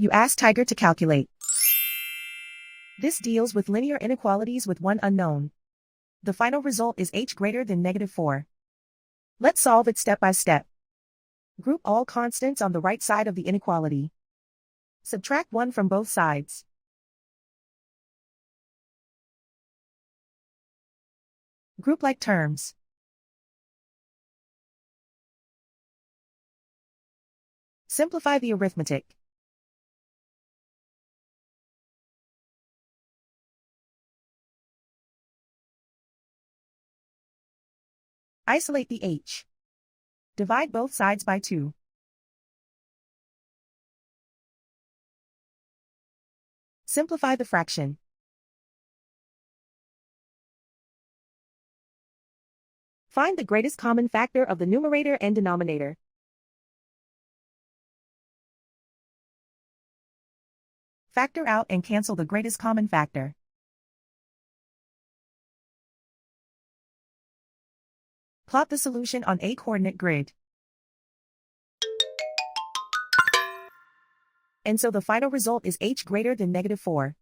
You ask Tiger to calculate. This deals with linear inequalities with one unknown. The final result is h greater than -4. Let's solve it step by step. Group all constants on the right side of the inequality. Subtract 1 from both sides. Group like terms. Simplify the arithmetic. Isolate the h. Divide both sides by 2. Simplify the fraction. Find the greatest common factor of the numerator and denominator. Factor out and cancel the greatest common factor. Plot the solution on a coordinate grid. And so the final result is h greater than -4.